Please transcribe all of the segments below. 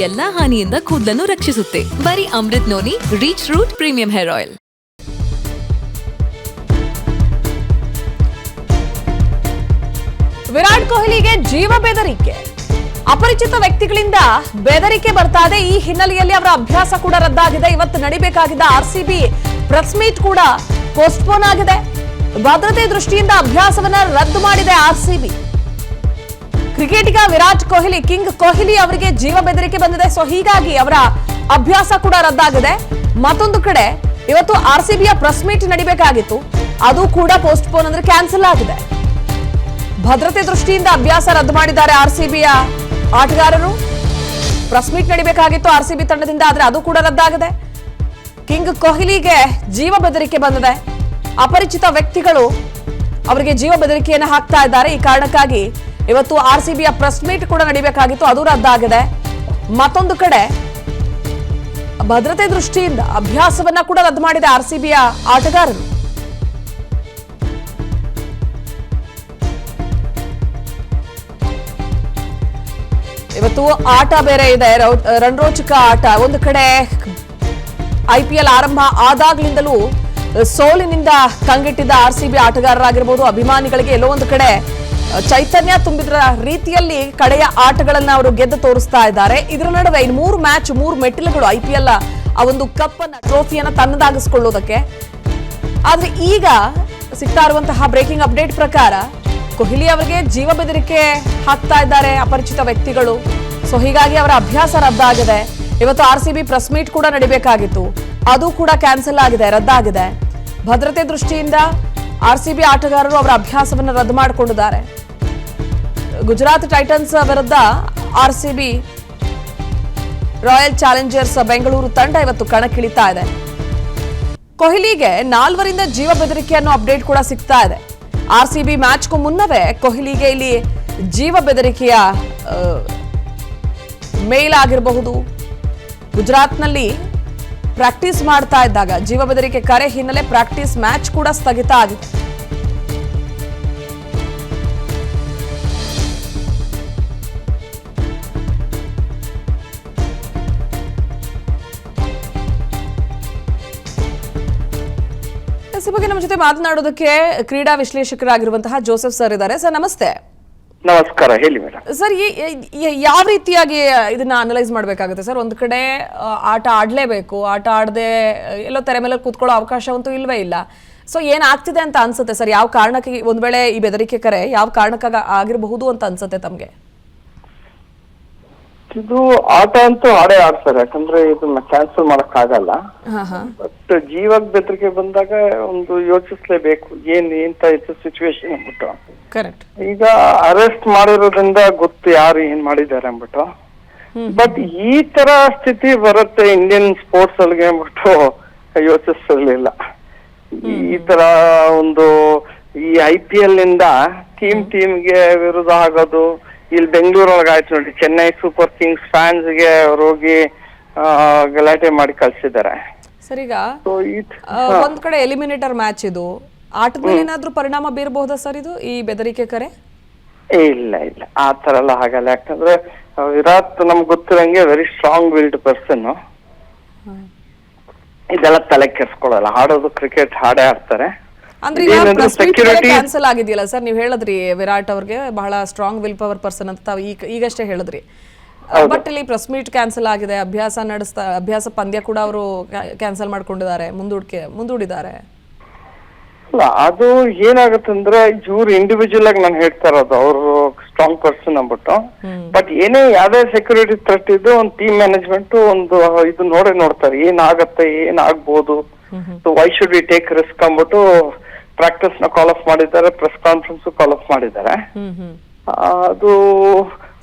ಎಲ್ಲಾ ಹಾನಿಯಿಂದ ಕೂದಲನ್ನು ರಕ್ಷಿಸುತ್ತೆ. ಬರೀ Amrit noni reach root premium hair oil. Virat ಕೊಹ್ಲಿಗೆ ಜೀವ ಬೆದರಿಕೆ. ಅಪರಿಚಿತ ವ್ಯಕ್ತಿಗಳಿಂದ ಬೆದರಿಕೆ ಬರ್ತಾ ಇದೆ. ಈ ಹಿನ್ನೆಲೆಯಲ್ಲಿ ಅವರ ಅಭ್ಯಾಸ ಕೂಡ ರದ್ದಾಗಿದೆ. ಇವತ್ತು ನಡಿಬೇಕಾಗಿದ್ದ ಆರ್ಸಿಬಿ ಪ್ರೆಸ್ ಮೀಟ್ ಕೂಡ ಪೋಸ್ಟ್ಪೋನ್ ಆಗಿದೆ. ಭದ್ರತೆ ದೃಷ್ಟಿಯಿಂದ ಅಭ್ಯಾಸವನ್ನ ರದ್ದು ಮಾಡಿದೆ ಆರ್ಸಿಬಿ. ಕ್ರಿಕೆಟಿಗ ವಿರಾಟ್ ಕೊಹ್ಲಿ, ಕಿಂಗ್ ಕೊಹ್ಲಿ ಅವರಿಗೆ ಜೀವ ಬೆದರಿಕೆ ಬಂದಿದೆ. ಸೊ ಹೀಗಾಗಿ ಅವರ ಅಭ್ಯಾಸ ಕೂಡ ರದ್ದಾಗಿದೆ. ಮತ್ತೊಂದು ಕಡೆ ಇವತ್ತು ಆರ್ಸಿಬಿಯ ಪ್ರೆಸ್ ಮೀಟ್ ನಡಿಬೇಕಾಗಿತ್ತು, ಅದು ಕೂಡ ಪೋಸ್ಟ್ಪೋನ್ ಅಂದ್ರೆ ಕ್ಯಾನ್ಸಲ್ ಆಗಿದೆ. ಭದ್ರತೆ ದೃಷ್ಟಿಯಿಂದ ಅಭ್ಯಾಸ ರದ್ದು ಮಾಡಿದ್ದಾರೆ ಆರ್ಸಿಬಿಯ ಆಟಗಾರರು. ಪ್ರೆಸ್ ಮೀಟ್ ನಡಿಬೇಕಾಗಿತ್ತು ಆರ್ಸಿಬಿ ತಂಡದಿಂದ, ಆದ್ರೆ ಅದು ಕೂಡ ರದ್ದಾಗಿದೆ. ಕಿಂಗ್ ಕೊಹ್ಲಿಗೆ ಜೀವ ಬೆದರಿಕೆ ಬಂದಿದೆ. ಅಪರಿಚಿತ ವ್ಯಕ್ತಿಗಳು ಅವರಿಗೆ ಜೀವ ಬೆದರಿಕೆಯನ್ನು ಹಾಕ್ತಾ ಇದ್ದಾರೆ. ಈ ಕಾರಣಕ್ಕಾಗಿ ಇವತ್ತು ಆರ್ಸಿಬಿಯ ಪ್ರೆಸ್ ಮೀಟ್ ಕೂಡ ನಡಿಬೇಕಾಗಿತ್ತು, ಅದು ರದ್ದಾಗಿದೆ. ಮತ್ತೊಂದು ಕಡೆ ಭದ್ರತೆ ದೃಷ್ಟಿಯಿಂದ ಅಭ್ಯಾಸವನ್ನ ಕೂಡ ರದ್ದು ಮಾಡಿದೆ ಆರ್ಸಿಬಿಯ ಆಟಗಾರರು. ಇವತ್ತು ಆಟ ಬೇರೆ ಇದೆ, ರಣರೋಚಕ ಆಟ. ಒಂದು ಕಡೆ ಐಪಿಎಲ್ ಆರಂಭ ಆದಾಗ್ಲಿಂದಲೂ ಸೋಲಿನಿಂದ ಕಂಗೆಟ್ಟಿದ್ದ ಆರ್ಸಿಬಿ ಆಟಗಾರರಾಗಿರ್ಬೋದು, ಅಭಿಮಾನಿಗಳಿಗೆ ಎಲ್ಲೋ ಒಂದು ಕಡೆ ಚೈತನ್ಯ ತುಂಬಿದ್ರ ರೀತಿಯಲ್ಲಿ ಕಡೆಯ ಆಟಗಳನ್ನ ಅವರು ಗೆದ್ದು ತೋರಿಸ್ತಾ ಇದ್ದಾರೆ. ಇದರ ನಡುವೆ ಇನ್ನು 3 ಮ್ಯಾಚ್ 3 ಮೆಟ್ಟಿಲುಗಳು ಐಪಿಎಲ್ ಆ ಒಂದು ಕಪ್ ಅನ್ನ, ಟ್ರೋಫಿಯನ್ನ ತನ್ನದಾಗಿಸ್ಕೊಳ್ಳೋದಕ್ಕೆ. ಆದ್ರೆ ಈಗ ಸಿಗ್ತಾ ಇರುವಂತಹ ಬ್ರೇಕಿಂಗ್ ಅಪ್ಡೇಟ್ ಪ್ರಕಾರ ಕೊಹ್ಲಿ ಅವರಿಗೆ ಜೀವ ಬೆದರಿಕೆ ಹಾಕ್ತಾ ಇದ್ದಾರೆ ಅಪರಿಚಿತ ವ್ಯಕ್ತಿಗಳು. ಸೊ ಹೀಗಾಗಿ ಅವರ ಅಭ್ಯಾಸ ರದ್ದಾಗಿದೆ. ಇವತ್ತು ಆರ್ಸಿಬಿ ಪ್ರೆಸ್ ಮೀಟ್ ಕೂಡ ನಡಿಬೇಕಾಗಿತ್ತು, ಅದು ಕೂಡ ಕ್ಯಾನ್ಸಲ್ ಆಗಿದೆ, ರದ್ದಾಗಿದೆ. ಭದ್ರತೆ ದೃಷ್ಟಿಯಿಂದ ಆರ್ಸಿಬಿ ಆಟಗಾರರು ಅವರ ಅಭ್ಯಾಸವನ್ನು ರದ್ದು ಮಾಡಿಕೊಂಡಿದ್ದಾರೆ. ಗುಜರಾತ್ ಟೈಟನ್ಸ್ ವಿರುದ್ಧ ಆರ್ಸಿಬಿ ರಾಯಲ್ ಚಾಲೆಂಜರ್ಸ್ ಬೆಂಗಳೂರು ತಂಡ ಇವತ್ತು ಕಣಕ್ಕಿಳಿತಾ ಇದೆ. ಕೊಹ್ಲಿಗೆ 4ರಿಂದ ಜೀವ ಬೆದರಿಕೆ ಅನ್ನೋ ಅಪ್ಡೇಟ್ ಕೂಡ ಸಿಗ್ತಾ ಇದೆ. ಆರ್ಸಿಬಿ ಮ್ಯಾಚ್ಗೂ ಮುನ್ನವೇ ಕೊಹ್ಲಿಗೆ ಇಲ್ಲಿ ಜೀವ ಬೆದರಿಕೆಯ ಮೇಲ್ ಆಗಿರಬಹುದು. ಗುಜರಾತ್ನಲ್ಲಿ ಪ್ರಾಕ್ಟೀಸ್ ಮಾಡ್ತಾ ಇದ್ದಾಗ ಜೀವ ಬೆದರಿಕೆ ಕರೆ ಹಿನ್ನೆಲೆ ಪ್ರಾಕ್ಟೀಸ್ ಮ್ಯಾಚ್ ಕೂಡ ಸ್ಥಗಿತ ಆಗಿದೆ. ಈ ಬಗ್ಗೆ ನಮ್ಮ ಜೊತೆ ಮಾತನಾಡೋದಕ್ಕೆ ಕ್ರೀಡಾ ವಿಶ್ಲೇಷಕರಾಗಿರುವಂತಹ ಜೋಸೆಫ್ ಸರ್ ಇದ್ದಾರೆ. ಸರ್ ನಮಸ್ತೆ. ನಮಸ್ಕಾರ, ಹೇಳಿ ಮೇಡಮ್. ಸರ್, ಯಾವ ರೀತಿಯಾಗಿ ಇದನ್ನ ಅನಲೈಸ್ ಮಾಡಬೇಕಾಗುತ್ತೆ ಸರ್? ಒಂದು ಕಡೆ ಆಟ ಆಡ್ಲೇಬೇಕು, ಆಟ ಆಡದೆ ಎಲ್ಲೋ ತೆರೆ ಮೇಲೆ ಕೂತ್ಕೊಳ್ಳೋ ಅವಕಾಶ ಅಂತೂ ಇಲ್ವೇ ಇಲ್ಲ. ಸೊ ಏನಾಗ್ತಿದೆ ಅಂತ ಅನ್ಸುತ್ತೆ ಸರ್? ಯಾವ ಕಾರಣಕ್ಕೆ ಒಂದ್ ವೇಳೆ ಈ ಬೆದರಿಕೆ ಕರೆ ಯಾವ ಕಾರಣಕ್ಕಾಗಿ ಆಗಿರಬಹುದು ಅಂತ ಅನ್ಸುತ್ತೆ ತಮ್ಗೆ? ಇದು ಆಟ ಅಂತೂ ಆಡೇ ಆಡ್ತಾರೆ, ಯಾಕಂದ್ರೆ ಇದನ್ನ ಕ್ಯಾನ್ಸಲ್ ಮಾಡಕ್ ಆಗಲ್ಲ. ಬಟ್ ಜೀವಕ್ ಬೆದರಿಕೆ ಬಂದಾಗ ಒಂದು ಯೋಚಿಸ್ಲೇಬೇಕು, ಎಂತ ಇತ್ತು ಸಿಚುವೇಶನ್ ಅಂದ್ಬಿಟ್ಟು. ಕರೆಕ್ಟ್. ಈಗ ಅರೆಸ್ಟ್ ಮಾಡಿರೋದ್ರಿಂದ ಗೊತ್ತು ಯಾರು ಏನ್ ಮಾಡಿದ್ದಾರೆ ಅಂದ್ಬಿಟ್ಟು. ಬಟ್ ಈ ತರ ಸ್ಥಿತಿ ಬರುತ್ತೆ ಇಂಡಿಯನ್ ಸ್ಪೋರ್ಟ್ಸ್ ಅಲ್ಲಿಗೆ ಅಂದ್ಬಿಟ್ಟು ಯೋಚಿಸಿರ್ಲಿಲ್ಲ. ಈ ತರ ಒಂದು ಈ IPL ಇಂದ ಟೀಮ್ಗೆ ವಿರುದ್ಧ ಆಗೋದು. ಇಲ್ಲಿ ಬೆಂಗಳೂರೊಳಗೆ ಆಯ್ತು ನೋಡಿ, ಚೆನ್ನೈ ಸೂಪರ್ ಕಿಂಗ್ಸ್ ಫ್ಯಾನ್ಸ್ ಗೆ ಅವ್ರು ಹೋಗಿ ಗಲಾಟೆ ಮಾಡಿ ಕಳ್ಸಿದ್ದಾರೆ. ಸರ್, ಈಗ ಒಂದ್ ಕಡೆ ಎಲಿಮಿನೇಟರ್ ಮ್ಯಾಚ್, ಇದು ಆಟದ ಮೇಲೆ ಏನಾದ್ರೂ ಪರಿಣಾಮ ಬೀರಬಹುದಾ ಸರ್ ಇದು ಈ ಬೆದರಿಕೆ ಕರೆ? ಇಲ್ಲ ಆ ತರ ಎಲ್ಲ ಆಗಲ್ಲ. ಯಾಕಂದ್ರೆ ವಿರಾಟ್ ನಮ್ಗೆ ಗೊತ್ತಿರಂಗೆ ವೆರಿ ಸ್ಟ್ರಾಂಗ್ ವಿಲ್ಡ್ ಪರ್ಸನ್. ಇದೆಲ್ಲ ತಲೆ ಕೆಡ್ಸ್ಕೊಳ್ಳಲ್ಲ, ಆಡೋದು ಕ್ರಿಕೆಟ್ ಹಾಡೇ ಆಡ್ತಾರೆ. ಕ್ಯಾನ್ಸಲ್ ಆಗಿದೆಯಲ್ಲ ಸರ್, ನೀವು ಹೇಳಿದ್ರಿ ವಿರಾಟ್ ಅವ್ರಿಗೆ ಬಹಳ ಸ್ಟ್ರಾಂಗ್ ವಿಲ್ ಪವರ್ ಪರ್ಸನ್ ಅಂತ ತಾವು ಈಗಷ್ಟೇ ಹೇಳಿದ್ರಿ. ಬಟ್ ಇಲ್ಲಿ ಪ್ರೆಸ್ ಮೀಟ್ ಕ್ಯಾನ್ಸಲ್ ಆಗಿದೆ, ಅಭ್ಯಾಸ ಪಂದ್ಯ ಕೂಡ ಅವರು ಕ್ಯಾನ್ಸಲ್ ಮಾಡ್ಕೊಂಡಿದ್ದಾರೆ, ಮುಂದೂಡಿದ್ದಾರೆ. ಅಲ್ಲ, ಅದು ಏನಾಗತ್ತಂದ್ರೆ ಇವ್ರು ಇಂಡಿವಿಜುವಲ್ ಆಗಿ ನಾನು ಹೇಳ್ತಾ ಇರೋದು, ಅವರು ಸ್ಟ್ರಾಂಗ್ ಪರ್ಸನ್ ಅಂದ್ಬಿಟ್ಟು. ಬಟ್ ಏನೇ ಯಾವ್ದೇ ಸೆಕ್ಯೂರಿಟಿ ಥ್ರೆಟ್ ಇದು ಒಂದು ಟೀಮ್ ಮ್ಯಾನೇಜ್ಮೆಂಟ್ ಒಂದು ಇದು ನೋಡ್ತಾರೆ, ಏನಾಗತ್ತೆ, ಏನಾಗ್ಬೋದು, why should we take risk ಅಂದ್ಬಿಟ್ಟು ಪ್ರಾಕ್ಟೀಸ್ ನ ಕಾಲ್ ಆಫ್ ಮಾಡಿದ್ದಾರೆ, ಪ್ರೆಸ್ ಕಾನ್ಫರೆನ್ಸ್ ಕಾಲ್ ಆಫ್ ಮಾಡಿದ್ದಾರೆ. ಅದು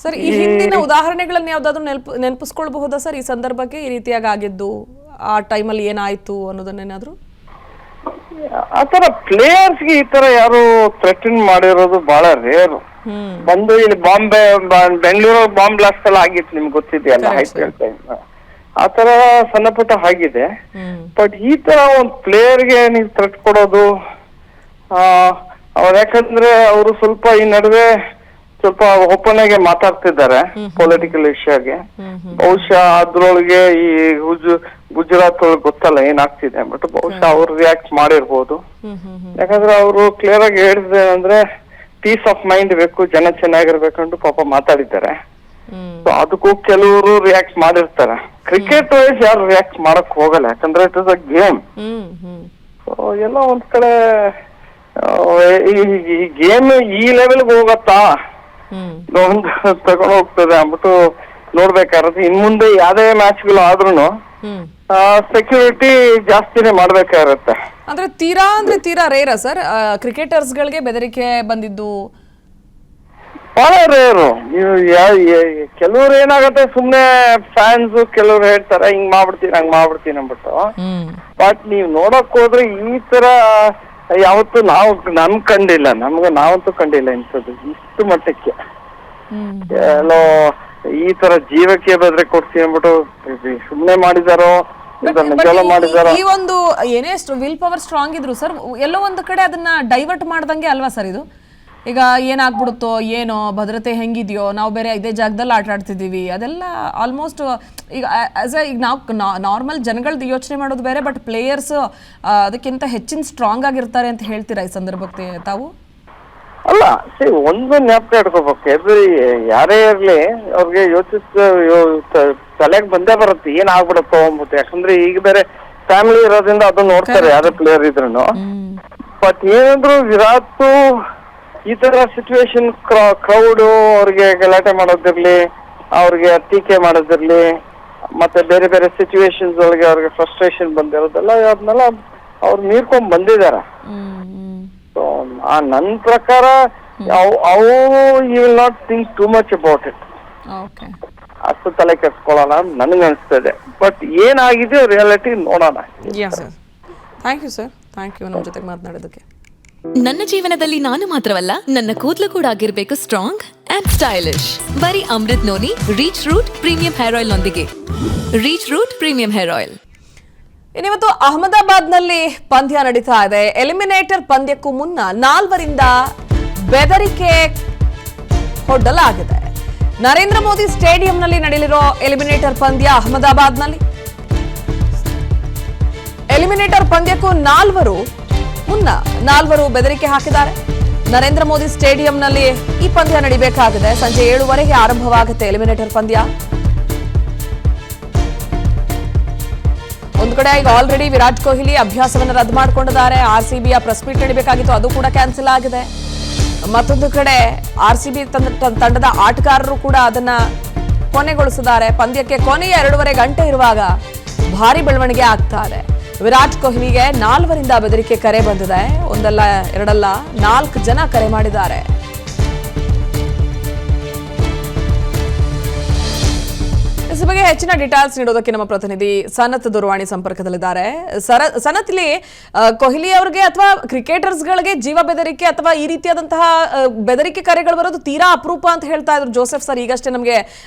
ಸರ್, ಈ ಹಿಂದಿನ ಉದಾಹರಣೆಗಳನ್ನ ಯಾವ್ದಾದ್ರು ನೆನಪಿಸ್ಕೊಳ್ಬಹುದಾ ಸರ್ ಈ ಸಂದರ್ಭಕ್ಕೆ? ಈ ರೀತಿಯಾಗಿ ಆಗಿದ್ದು, ಆ ಟೈಮಲ್ಲಿ ಏನಾಯ್ತು ಅನ್ನೋದನ್ನೇನಾದ್ರು? ಆತರ ಪ್ಲೇಯರ್ಸ್ಗೆ ಈ ತರ ಯಾರು ಥ್ರೆಟನ್ ಮಾಡಿರೋದು ಬಹಳ ರೇರ್. ಬಂದು ಇಲ್ಲಿ ಬೆಂಗಳೂರು ಬಾಂಬ್ ಬ್ಲಾಸ್ಟ್ ಎಲ್ಲ ಆಗಿತ್ತು, ನಿಮ್ಗೆ ಗೊತ್ತಿದೆಯಲ್ಲ IPL ಟೈಮ್. ಆತರ ಸಣ್ಣ ಪುಟ್ಟ ಆಗಿದೆ. ಬಟ್ ಈ ತರ ಒಂದ್ ಪ್ಲೇಯರ್ಗೆ ನೀವು ಥ್ರೆಟ್ ಕೊಡೋದು, ಯಾಕಂದ್ರೆ ಅವರು ಸ್ವಲ್ಪ ಈ ನಡುವೆ ಸ್ವಲ್ಪ ಓಪನ್ ಆಗಿ ಮಾತಾಡ್ತಿದ್ದಾರೆ ಪೊಲಿಟಿಕಲ್ ಇಶ್ಯೂಗೆ. ಬಹುಶಃ ಅದ್ರೊಳಗೆ ಈ ಗುಜರಾತ್ ಒಳಗೆ ಗೊತ್ತಲ್ಲ ಏನಾಗ್ತಿದೆ ಬಟ್ ಬಹುಶಃ ಅವ್ರು ರಿಯಾಕ್ಟ್ ಮಾಡಿರ್ಬೋದು. ಯಾಕಂದ್ರೆ ಅವರು ಕ್ಲಿಯರ್ ಆಗಿ ಹೇಳಿದ್ರೆ ಅಂದ್ರೆ ಪೀಸ್ ಆಫ್ ಮೈಂಡ್ ಬೇಕು, ಜನ ಚೆನ್ನಾಗಿರ್ಬೇಕಂಡು ಪಾಪ ಮಾತಾಡಿದ್ದಾರೆ. ಸೊ ಅದಕ್ಕೂ ಕೆಲವರು ರಿಯಾಕ್ಟ್ ಮಾಡಿರ್ತಾರೆ. ಕ್ರಿಕೆಟ್ ವೈಸ್ ಯಾರು ರಿಯಾಕ್ಟ್ ಮಾಡಕ್ ಹೋಗಲ್ಲ, ಯಾಕಂದ್ರೆ it is a game. So ಎಲ್ಲ ಒಂದ್ ಕಡೆ ಈ ಗೇಮ್ ಈ ಲೆವೆಲ್ಗೆ ಹೋಗತ್ತಾ ಒಂದು ತಗೊಂಡು ಹೋಗ್ತದೆ ಅಂದ್ಬಿಟ್ಟು ನೋಡ್ಬೇಕಾಗಿರುತ್ತೆ. ಇನ್ ಮುಂದೆ ಯಾವ್ದೇ ಮ್ಯಾಚ್ಗಳು ಆದ್ರೂ ಸೆಕ್ಯೂರಿಟಿ ಜಾಸ್ತಿನೇ ಮಾಡ್ಬೇಕಾಗಿರುತ್ತೆ. ಅಂದ್ರೆ ತೀರಾ ರೇರಾ ಸರ್ ಕ್ರಿಕೆಟರ್ಸ್ ಗಳಿಗೆ ಬೆದರಿಕೆ ಬಂದಿದ್ದು? ಬಹಳ ರೇರು. ಕೆಲವ್ರು ಏನಾಗತ್ತೆ, ಸುಮ್ನೆ ಫ್ಯಾನ್ಸ್ ಕೆಲವ್ರು ಹೇಳ್ತಾರೆ ಹಿಂಗ್ ಮಾಡ್ಬಿಡ್ತೀನಿ ಹಂಗ್ ಮಾಡ್ಬಿಡ್ತೀನಿ ಅಂದ್ಬಿಟ್ಟು. ಬಟ್ ನೀವ್ ನೋಡಕ್ ಹೋದ್ರೆ ಈ ತರ ಯಾವತ್ತು ನಮ್ ಕಂಡಿಲ್ಲ, ನಾವಂತೂ ಕಂಡಿಲ್ಲ ಇಂಥದ್ದು ಇಷ್ಟು ಮಟ್ಟಕ್ಕೆ. ಎಲ್ಲೋ ಈ ತರ ಜೀವಕ್ಕೆ ಬೆದರಿ ಕೊಡ್ತೀನಿ ಅಂದ್ಬಿಟ್ಟು ಸುಮ್ನೆ ಮಾಡಿದಾರೋ ಮಾಡಿದಾರೋ. ಈ ಒಂದು ಏನೇ ವಿಲ್ ಪವರ್ ಸ್ಟ್ರಾಂಗ್ ಇದ್ರು ಸರ್, ಎಲ್ಲೋ ಒಂದು ಕಡೆ ಅದನ್ನ ಡೈವರ್ಟ್ ಮಾಡ್ದಂಗೆ ಅಲ್ವಾ ಸರ್ ಇದು? ಈಗ ಏನಾಗ್ಬಿಡುತ್ತೋ ಏನೋ, ಭದ್ರತೆ ಹೆಂಗಿದೆಯೋ, ನಾವು ಬೇರೆ ಇದೇ ಜಾಗದಲ್ಲಿ ಆಟ ಆಡ್ತಿದ್ದೀವಿ, ಅದೆಲ್ಲ ಆಲ್ಮೋಸ್ಟ್ ಈಗ ಈಗ ನಾವು ನಾರ್ಮಲ್ ಜನಗಳದ್ದು ಯೋಚನೆ ಮಾಡೋದು ಬೇರೆ, ಬಟ್ ಪ್ಲೇಯರ್ಸ್ ಅದಕ್ಕಿಂತ ಹೆಚ್ಚಿನ ಸ್ಟ್ರಾಂಗ್ ಆಗಿರ್ತಾರೆ ಅಂತ ಹೇಳ್ತೀರಾ ಈ ಸಂದರ್ಭಕ್ಕೆ ತಾವು? ಅಲ್ಲ ಸರಿ, ಒಂದು ಜ್ಞಾಪಕ ಇಟ್ಕೋಬೇಕು, ಯಾರೇ ಇರ್ಲಿ ಅವ್ರಿಗೆ ತಲೆಗೆ ಬಂದೇ ಬರುತ್ತೆ ಏನಾಗ್ಬಿಡುತ್ತೋ ಅಂದ್ಬಿಟ್ಟು. ಯಾಕಂದ್ರೆ ಈಗ ಬೇರೆ ಫ್ಯಾಮಿಲಿ ಇರೋದ್ರಿಂದ ಅದನ್ನ ನೋಡ್ತಾರೆ ಯಾರೇ ಪ್ಲೇಯರ್ ಇದ್ರು. ಬಟ್ ಏನಂದ್ರು ವಿರಾಟ್ ಈ ತರ ಸಿಚುವೇಶನ್ ಕ್ರೌಡ್ ಅವ್ರಿಗೆ ಗಲಾಟೆ ಮಾಡೋದಿರ್ಲಿ, ಅವ್ರಿಗೆ ಟೀಕೆ ಮಾಡೋದಿರ್ಲಿ, ಮತ್ತೆ ಬೇರೆ ಬೇರೆ ಸಿಚುವೇಶನ್ಸ್ ಒಳಗೆ ಅವ್ರಿಗೆ ಫ್ರಸ್ಟ್ರೇಷನ್ ಬಂದಿರೋದೆಲ್ಲ ಅದನ್ನೆಲ್ಲ ಅವ್ರು ಮೀರ್ಕೊಂಡ್ ಬಂದಿದ್ದಾರೆ. ಸೊ ನನ್ನ ಪ್ರಕಾರ ಅವು you will not think too much about it, ಅಷ್ಟು ತಲೆ ಕೆಡ್ಸ್ಕೊಳ್ಳೋಣ ನನಗೆ ಅನಿಸ್ತದೆ. ಬಟ್ ಏನಾಗಿದೆ ರಿಯಾಲಿಟಿ ನೋಡೋಣ. Thank you sir, thank you ನಮ್ಮ ಜೊತೆ ಮಾತನಾಡೋದಕ್ಕೆ. ನನ್ನ ಜೀವನದಲ್ಲಿ ನಾನು ಮಾತ್ರವಲ್ಲ, ನನ್ನ ಕೂದಲು ಕೂಡ ಆಗಿರ್ಬೇಕು ಸ್ಟ್ರಾಂಗ್ ಅಂಡ್ ಸ್ಟೈಲಿಶ್. ಬರೀ Amrit noni reach root premium hair oil ನೊಂದಿಗೆ. Reach root premium hair oil. ಇನ್ನಿವತ್ತು ಅಹಮದಾಬಾದ್ನಲ್ಲಿ ಪಂದ್ಯ ನಡೀತಾ ಇದೆ. ಎಲಿಮಿನೇಟರ್ ಪಂದ್ಯಕ್ಕೂ ಮುನ್ನ 4 ಬೆದರಿಕೆ ಹೊಡ್ಡಲಾಗಿದೆ. ನರೇಂದ್ರ ಮೋದಿ ಸ್ಟೇಡಿಯಂನಲ್ಲಿ ನಡೆಯಲಿರೋ ಎಲಿಮಿನೇಟರ್ ಪಂದ್ಯ ಅಹಮದಾಬಾದ್ನಲ್ಲಿ. ಎಲಿಮಿನೇಟರ್ ಪಂದ್ಯಕ್ಕೂ 4 ಬೆದರಿಕೆ ಹಾಕಿದ್ದಾರೆ. ನರೇಂದ್ರ ಮೋದಿ ಸ್ಟೇಡಿಯಂನಲ್ಲಿ ಈ ಪಂದ್ಯ ನಡೀಬೇಕಾಗಿದೆ. ಸಂಜೆ 7:15 ಆರಂಭವಾಗುತ್ತೆ ಎಲಿಮಿನೇಟರ್ ಪಂದ್ಯ. ಒಂದು ಕಡೆ ಈಗ ಆಲ್ರೆಡಿ ವಿರಾಟ್ ಕೊಹ್ಲಿ ಅಭ್ಯಾಸವನ್ನು ರದ್ದು ಮಾಡಿಕೊಂಡಿದ್ದಾರೆ. RCBಯ ಪ್ರೆಸ್ ಮೀಟ್ ನಡೀಬೇಕಾಗಿತ್ತು, ಅದು ಕೂಡ ಕ್ಯಾನ್ಸಲ್ ಆಗಿದೆ. ಮತ್ತೊಂದು ಕಡೆ RCB ತಂಡದ ಆಟಗಾರರು ಕೂಡ ಅದನ್ನ ಕೊನೆಗೊಳಿಸಿದ್ದಾರೆ. ಪಂದ್ಯಕ್ಕೆ ಕೊನೆಯ 2.5 ಗಂಟೆ ಇರುವಾಗ ಭಾರಿ ಬೆಳವಣಿಗೆ ಆಗ್ತಾ ಇದೆ. ವಿರಾಟ್ ಕೊಹ್ಲಿಗೆ 4 ಬೆದರಿಕೆ ಕರೆ ಬಂದಿದೆ. ಒಂದಲ್ಲ ಎರಡಲ್ಲ 4 ಜನ ಕರೆ ಮಾಡಿದ್ದಾರೆ. ಇದ್ರ ಬಗ್ಗೆ ಹೆಚ್ಚಿನ ಡೀಟೇಲ್ಸ್ ನೀಡೋದಕ್ಕೆ ನಮ್ಮ ಪ್ರತಿನಿಧಿ ಸನತ್ ದೂರವಾಣಿ ಸಂಪರ್ಕದಲ್ಲಿದ್ದಾರೆ. ಸನತ್, ಇಲ್ಲಿ ಕೊಹ್ಲಿ ಅವರಿಗೆ ಅಥವಾ ಕ್ರಿಕೆಟರ್ಸ್ ಗಳಿಗೆ ಜೀವ ಬೆದರಿಕೆ ಅಥವಾ ಈ ರೀತಿಯಾದಂತಹ ಬೆದರಿಕೆ ಕರೆಗಳು ಬರೋದು ತೀರಾ ಅಪರೂಪ ಅಂತ ಹೇಳ್ತಾ ಇದ್ರು ಜೋಸೆಫ್ ಸರ್ ಈಗಷ್ಟೇ ನಮಗೆ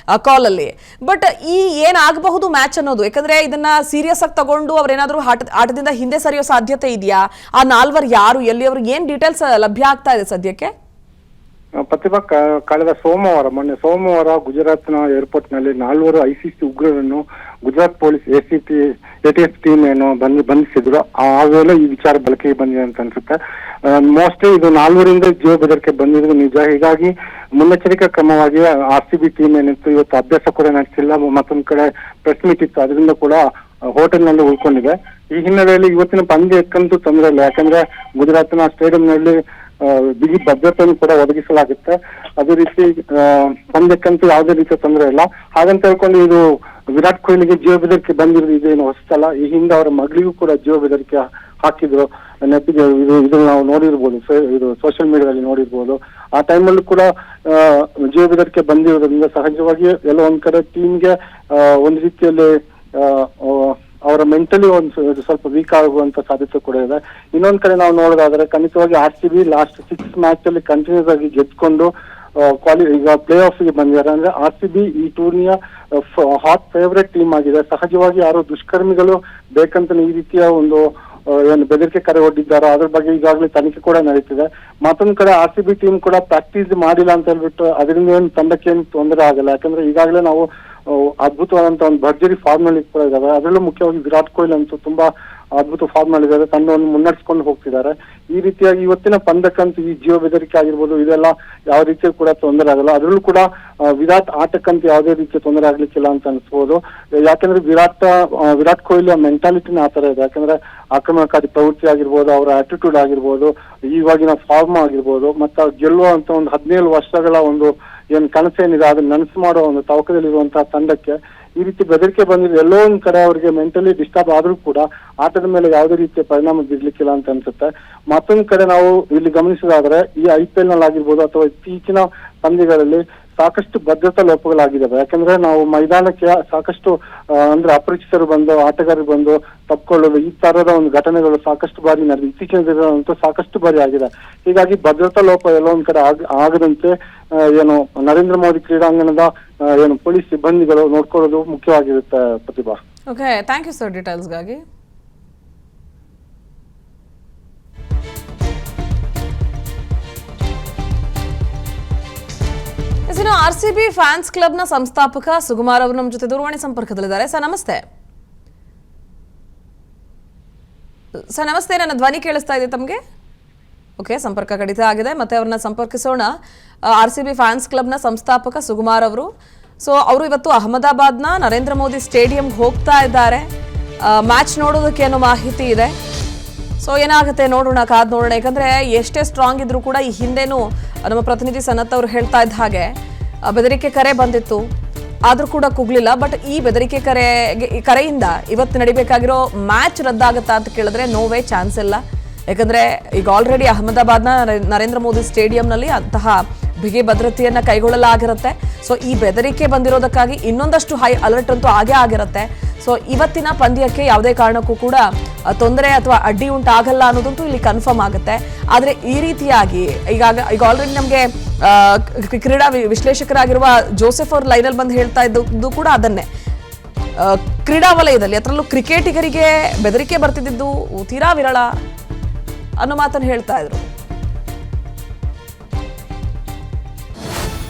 ಕಾಲ್ ಅಲ್ಲಿ. ಬಟ್ ಈ ಏನಾಗಬಹುದು ಮ್ಯಾಚ್ ಅನ್ನೋದು, ಯಾಕಂದ್ರೆ ಇದನ್ನ ಸೀರಿಯಸ್ ಆಗಿ ತಗೊಂಡು ಅವ್ರೇನಾದ್ರೂ ಆಟದಿಂದ ಹಿಂದೆ ಸರಿಯೋ ಸಾಧ್ಯತೆ ಇದೆಯಾ? ಆ 4 ಯಾರು, ಎಲ್ಲಿ, ಅವ್ರಿಗೆ ಏನ್ ಡೀಟೇಲ್ಸ್ ಲಭ್ಯ ಆಗ್ತಾ ಇದೆ ಸದ್ಯಕ್ಕೆ? ಪ್ರತಿಭಾ, ಕಳೆದ ಮೊನ್ನೆ ಸೋಮವಾರ ಗುಜರಾತ್ನ ಏರ್ಪೋರ್ಟ್ ನಲ್ಲಿ 4 ICC ಉಗ್ರರನ್ನು ಗುಜರಾತ್ ಪೊಲೀಸ್ ATF ಟೀಮ್ ಏನು ಬಂಧಿಸಿದ್ರು. ಆ ವೇಳೆ ಈ ವಿಚಾರ ಬೆಳಕಿಗೆ ಬಂದಿದೆ ಅಂತ ಅನ್ಸುತ್ತೆ. ಮೋಸ್ಟ್ಲಿ ಇದು 4 ಜೀವ ಬೆದರಿಕೆ ಬಂದಿರೋದು ನಿಜ. ಹೀಗಾಗಿ ಮುನ್ನೆಚ್ಚರಿಕಾ ಕ್ರಮವಾಗಿ RCB ಟೀಮ್ ಏನಿತ್ತು ಇವತ್ತು ಅಭ್ಯಾಸ ಕೂಡ ನಡೆಸಿಲ್ಲ. ಮತ್ತೊಂದ್ ಕಡೆ ಪ್ರೆಸ್ ಮೀಟ್ ಇತ್ತು, ಅದರಿಂದ ಕೂಡ ಹೋಟೆಲ್ ನಲ್ಲಿ ಉಳ್ಕೊಂಡಿದೆ. ಈ ಹಿನ್ನೆಲೆಯಲ್ಲಿ ಇವತ್ತಿನ ಪಂದ್ಯಕ್ಕಂತೂ ತೊಂದರೆ ಇಲ್ಲ, ಯಾಕಂದ್ರೆ ಗುಜರಾತ್ನ ಸ್ಟೇಡಿಯಂ ನಲ್ಲಿ ಬಿಗಿ ಭದ್ರತೆಯನ್ನು ಕೂಡ ಒದಗಿಸಲಾಗುತ್ತೆ. ಅದೇ ರೀತಿ ಪಂದ್ಯಕ್ಕಂತೂ ಯಾವುದೇ ರೀತಿಯ ತೊಂದರೆ ಇಲ್ಲ. ಹಾಗಂತ ಹೇಳ್ಕೊಂಡು ಇದು ವಿರಾಟ್ ಕೊಹ್ಲಿಗೆ ಜೀವ ಬೆದರಿಕೆ ಬಂದಿರೋದು ಇದೇನು ಹೊಸತಲ್ಲ. ಈ ಹಿಂದೆ ಅವರ ಮಗಳಿಗೂ ಕೂಡ ಜೀವ ಬೆದರಿಕೆ ಹಾಕಿದ್ರು, ಇದು ನಾವು ನೋಡಿರ್ಬೋದು, ಇದು ಸೋಷಿಯಲ್ ಮೀಡಿಯಾದಲ್ಲಿ ನೋಡಿರ್ಬೋದು. ಆ ಟೈಮಲ್ಲೂ ಕೂಡ ಜೀವ ಬೆದರಿಕೆ ಬಂದಿರೋದ್ರಿಂದ ಸಹಜವಾಗಿ ಎಲ್ಲ ಒಂದ್ ಕಡೆ ಟೀಮ್ಗೆ ಒಂದ್ ರೀತಿಯಲ್ಲಿ ಅವರ ಮೆಂಟಲಿ ಒಂದು ಸ್ವಲ್ಪ ವೀಕ್ ಆಗುವಂತ ಸಾಧ್ಯತೆ ಕೂಡ ಇದೆ. ಇನ್ನೊಂದ್ ಕಡೆ ನಾವು ನೋಡೋದಾದ್ರೆ ಖಂಡಿತವಾಗಿ RCB ಲಾಸ್ಟ್ 6 ಮ್ಯಾಚ್ ಅಲ್ಲಿ ಕಂಟಿನ್ಯೂಸ್ ಆಗಿ ಗೆದ್ಕೊಂಡು ಈಗ ಪ್ಲೇ ಆಫ್ ಗೆ ಬಂದಿದ್ದಾರೆ. ಅಂದ್ರೆ RCB ಈ ಟೂರ್ನಿಯ ಹಾಟ್ ಫೇವರೇಟ್ ಟೀಮ್ ಆಗಿದೆ. ಸಹಜವಾಗಿ ಯಾರು ದುಷ್ಕರ್ಮಿಗಳು ಬೇಕಂತ ಈ ರೀತಿಯ ಒಂದು ಏನು ಬೆದರಿಕೆ ಕರೆ ಒಡ್ಡಿದ್ದಾರೋ ಅದ್ರ ಬಗ್ಗೆ ಈಗಾಗಲೇ ತನಿಖೆ ಕೂಡ ನಡೀತಿದೆ. ಮತ್ತೊಂದ್ ಕಡೆ RCB ಟೀಮ್ ಕೂಡ ಪ್ರಾಕ್ಟೀಸ್ ಮಾಡಿಲ್ಲ ಅಂತ ಹೇಳ್ಬಿಟ್ಟು ಅದರಿಂದ ಏನು ತಂಡಕ್ಕೆ ಏನು ತೊಂದರೆ ಆಗಲ್ಲ. ಯಾಕಂದ್ರೆ ಈಗಾಗಲೇ ನಾವು ಅದ್ಭುತವಾದಂತ ಒಂದು ಭರ್ಜರಿ ಫಾರ್ಮ್ ನಲ್ಲಿ ಕೂಡ ಇದಾವೆ. ಅದರಲ್ಲೂ ಮುಖ್ಯವಾಗಿ ವಿರಾಟ್ ಕೊಹ್ಲಿ ಅಂತೂ ತುಂಬಾ ಅದ್ಭುತ ಫಾರ್ಮ್ ಮಾಡಿದ್ದಾರೆ, ತಂಡವನ್ನು ಮುನ್ನಡೆಸ್ಕೊಂಡು ಹೋಗ್ತಿದ್ದಾರೆ. ಈ ರೀತಿಯಾಗಿ ಇವತ್ತಿನ ಪಂದ್ಯಕ್ಕಂತೂ ಈ ಜೀವ ಬೆದರಿಕೆ ಆಗಿರ್ಬೋದು ಇದೆಲ್ಲ ಯಾವ ರೀತಿಯ ಕೂಡ ತೊಂದರೆ ಆಗಲ್ಲ. ಅದರಲ್ಲೂ ಕೂಡ ವಿರಾಟ್ ಆಟಕ್ಕಂತೂ ಯಾವುದೇ ರೀತಿಯ ತೊಂದರೆ ಆಗ್ಲಿಕ್ಕಿಲ್ಲ ಅಂತ ಅನ್ಸ್ಬೋದು. ಯಾಕಂದ್ರೆ ವಿರಾಟ್ ಕೊಹ್ಲಿ ಮೆಂಟಾಲಿಟಿನ ಆ ತರ ಇದೆ. ಯಾಕಂದ್ರೆ ಆಕ್ರಮಣಕಾರಿ ಪ್ರವೃತ್ತಿ ಆಗಿರ್ಬೋದು, ಅವರ ಆಟಿಟ್ಯೂಡ್ ಆಗಿರ್ಬೋದು, ಇವಾಗಿನ ಫಾರ್ಮ್ ಆಗಿರ್ಬೋದು, ಮತ್ತೆ ಗೆಲ್ಲುವಂತ ಒಂದು 17 ವರ್ಷಗಳ ಒಂದು ಏನ್ ಕನಸೇನಿದೆ ಅದನ್ನ ನನಸು ಮಾಡೋ ಒಂದು ತವಕದಲ್ಲಿರುವಂತಹ ತಂಡಕ್ಕೆ ಈ ರೀತಿ ಬೆದರಿಕೆ ಬಂದಿದೆ. ಎಲ್ಲೋ ಒಂದ್ ಕಡೆ ಅವರಿಗೆ ಮೆಂಟಲಿ ಡಿಸ್ಟರ್ಬ್ ಆದ್ರೂ ಕೂಡ ಆಟದ ಮೇಲೆ ಯಾವುದೇ ರೀತಿಯ ಪರಿಣಾಮ ಬೀರ್ಲಿಕ್ಕಿಲ್ಲ ಅಂತ ಅನ್ಸುತ್ತೆ. ಮತ್ತೊಂದ್ ಕಡೆ ನಾವು ಇಲ್ಲಿ ಗಮನಿಸೋದಾದ್ರೆ ಈ IPL ನಲ್ಲಿ ಆಗಿರ್ಬೋದು ಅಥವಾ ಇತ್ತೀಚಿನ ಪಂದ್ಯಗಳಲ್ಲಿ ಸಾಕಷ್ಟು ಭದ್ರತಾ ಲೋಪಗಳಾಗಿದ್ದಾವೆ. ಯಾಕಂದ್ರೆ ನಾವು ಮೈದಾನಕ್ಕೆ ಸಾಕಷ್ಟು ಅಂದ್ರೆ ಅಪರಿಚಿತರು ಬಂದು ಆಟಗಾರರು ಬಂದು ತಪ್ಪಿಕೊಳ್ಳೋದು ಈ ತರದ ಒಂದು ಘಟನೆಗಳು ಸಾಕಷ್ಟು ಬಾರಿ ನಡೆದಿದೆ. ಇತ್ತೀಚಿನ ದಿನಗಳಂತೂ ಸಾಕಷ್ಟು ಬಾರಿ ಆಗಿದೆ. ಹೀಗಾಗಿ ಭದ್ರತಾ ಲೋಪ ಎಲ್ಲೋ ಒಂದ್ ಕಡೆ ಆಗದಂತೆ ಏನು ನರೇಂದ್ರ ಮೋದಿ ಕ್ರೀಡಾಂಗಣದ ಏನು ಪೊಲೀಸ್ ಸಿಬ್ಬಂದಿಗಳು ನೋಡ್ಕೊಳ್ಳೋದು ಮುಖ್ಯವಾಗಿರುತ್ತೆ. Pratibha. Okay, thank you sir ಡೀಟೇಲ್ಸ್ಗಾಗಿ. ಇನ್ನು RCB ಫ್ಯಾನ್ಸ್ ಕ್ಲಬ್ನ ಸಂಸ್ಥಾಪಕ ಸುಕುಮಾರ್ ಅವರು ನಮ್ಮ ಜೊತೆ ದೂರವಾಣಿ ಸಂಪರ್ಕದಲ್ಲಿದ್ದಾರೆ. ಸರ್ ನಮಸ್ತೆ. ಸರ್ ನಮಸ್ತೆ, ನನ್ನ ಧ್ವನಿ ಕೇಳಿಸ್ತಾ ಇದೆ ತಮಗೆ? ಓಕೆ, ಸಂಪರ್ಕ ಕಡಿತ ಆಗಿದೆ. ಮತ್ತೆ ಅವ್ರನ್ನ ಸಂಪರ್ಕಿಸೋಣ. RCB ಫ್ಯಾನ್ಸ್ ಕ್ಲಬ್ನ ಸಂಸ್ಥಾಪಕ ಸುಕುಮಾರ್ ಅವರು. ಸೊ ಅವರು ಇವತ್ತು ಅಹಮದಾಬಾದ್ನ ನರೇಂದ್ರ ಮೋದಿ ಸ್ಟೇಡಿಯಂಗೆ ಹೋಗ್ತಾ ಇದ್ದಾರೆ. ಮ್ಯಾಚ್ ನೋಡೋದಕ್ಕೆ ಅನ್ನೋ ಮಾಹಿತಿ ಇದೆ. ಸೊ ಏನಾಗುತ್ತೆ ನೋಡೋಣ, ಕಾದ್ ನೋಡೋಣ. ಯಾಕಂದ್ರೆ ಎಷ್ಟೇ ಸ್ಟ್ರಾಂಗ್ ಇದ್ರೂ ಕೂಡ ಈ ಹಿಂದೆನೂ ನಮ್ಮ ಪ್ರತಿನಿಧಿ ಸನತ್ ಅವರು ಹೇಳ್ತಾ ಇದ್ದ ಹಾಗೆ ಬೆದರಿಕೆ ಕರೆ ಬಂದಿತ್ತು, ಆದ್ರೂ ಕೂಡ ಕುಗ್ಲಿಲ್ಲ. ಬಟ್ ಈ ಬೆದರಿಕೆ ಕರೆಯಿಂದ ಇವತ್ತು ನಡಿಬೇಕಾಗಿರೋ ಮ್ಯಾಚ್ ರದ್ದಾಗುತ್ತಾ ಅಂತ ಕೇಳಿದ್ರೆ ನೋವೇ ಚಾನ್ಸ್ ಇಲ್ಲ. ಯಾಕಂದ್ರೆ ಈಗ ಆಲ್ರೆಡಿ ಅಹಮದಾಬಾದ್ನ ನರೇಂದ್ರ ಮೋದಿ ಸ್ಟೇಡಿಯಂನಲ್ಲಿ ಅಂತಹ ಬಿಗಿ ಭದ್ರತೆಯನ್ನ ಕೈಗೊಳ್ಳಲಾಗಿರುತ್ತೆ. ಸೊ ಈ ಬೆದರಿಕೆ ಬಂದಿರೋದಕ್ಕಾಗಿ ಇನ್ನೊಂದಷ್ಟು ಹೈ ಅಲರ್ಟ್ ಅಂತೂ ಆಗೇ ಆಗಿರುತ್ತೆ. ಸೊ ಇವತ್ತಿನ ಪಂದ್ಯಕ್ಕೆ ಯಾವುದೇ ಕಾರಣಕ್ಕೂ ಕೂಡ ತೊಂದರೆ ಅಥವಾ ಅಡ್ಡಿ ಉಂಟಾಗಲ್ಲ ಅನ್ನೋದಂತೂ ಇಲ್ಲಿ ಕನ್ಫರ್ಮ್ ಆಗುತ್ತೆ. ಆದರೆ ಈ ರೀತಿಯಾಗಿ ಈಗ ಆಲ್ರೆಡಿ ನಮಗೆ ಕ್ರೀಡಾ ವಿಶ್ಲೇಷಕರಾಗಿರುವ ಜೋಸೆಫ್ ಅವ್ರ ಲೈನಲ್ಲಿ ಬಂದು ಹೇಳ್ತಾ ಇದ್ದು ಕೂಡ ಅದನ್ನೇ, ಕ್ರೀಡಾ ವಲಯದಲ್ಲಿ ಅದರಲ್ಲೂ ಕ್ರಿಕೆಟಿಗರಿಗೆ ಬೆದರಿಕೆ ಬರ್ತಿದ್ದು ತೀರಾ ವಿರಳ ಅನ್ನೋ ಮಾತನ್ನು ಹೇಳ್ತಾ ಇದ್ರು.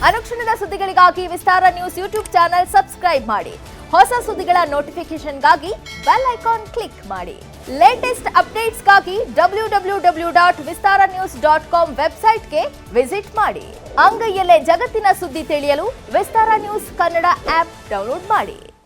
ಅನುಕ್ಷಣದ ಸುದ್ದಿಗಳಿಗಾಗಿ ವಿಸ್ತಾರ ನ್ಯೂಸ್ ಯೂಟ್ಯೂಬ್ ಚಾನೆಲ್ ಸಬ್ಸ್ಕ್ರೈಬ್ ಮಾಡಿ. ಹೊಸ ಸುದ್ದಿಗಳ ನೋಟಿಫಿಕೇಶನ್ಗಾಗಿ ಬೆಲ್ ಐಕಾನ್ ಕ್ಲಿಕ್ ಮಾಡಿ. ಲೇಟೆಸ್ಟ್ ಅಪ್ಡೇಟ್ಸ್ಗಾಗಿ www.vistaranews.com ವೆಬ್ಸೈಟ್ಗೆ ವಿಸಿಟ್ ಮಾಡಿ. ಅಂಗೈಯಲ್ಲೇ ಜಗತ್ತಿನ ಸುದ್ದಿ ತಿಳಿಯಲು ವಿಸ್ತಾರ ನ್ಯೂಸ್ ಕನ್ನಡ ಆಪ್ ಡೌನ್ಲೋಡ್ ಮಾಡಿ.